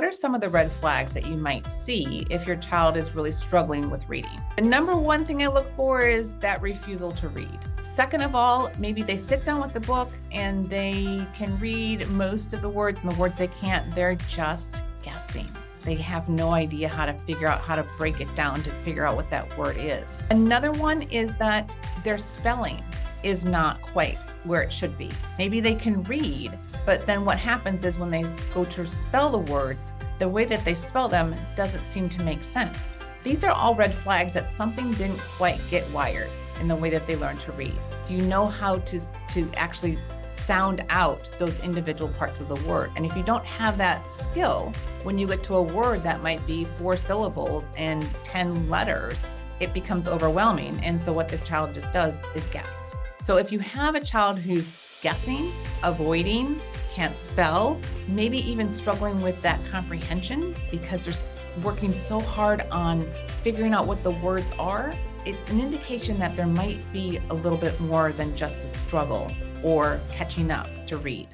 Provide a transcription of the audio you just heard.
are some of the red flags that you might see if your child is really struggling with reading? The number one thing I look for is that refusal to read. Second of all, maybe they sit down with the book and they can read most of the words, and the words they can't, they're just guessing. They have no idea how to figure out how to break it down to figure out what that word is. Another one is that their spelling is not quite where it should be. Maybe they can read, but then what happens is when they go to spell the words, the way that they spell them doesn't seem to make sense. These are all red flags that something didn't quite get wired in the way that they learn to read. Do you know how to actually sound out those individual parts of the word? And if you don't have that skill, when you get to a word that might be 4 syllables and 10 letters, it becomes overwhelming. And so what the child just does is guess. So if you have a child who's guessing, avoiding, can't spell, maybe even struggling with that comprehension because they're working so hard on figuring out what the words are, it's an indication that there might be a little bit more than just a struggle or catching up to read.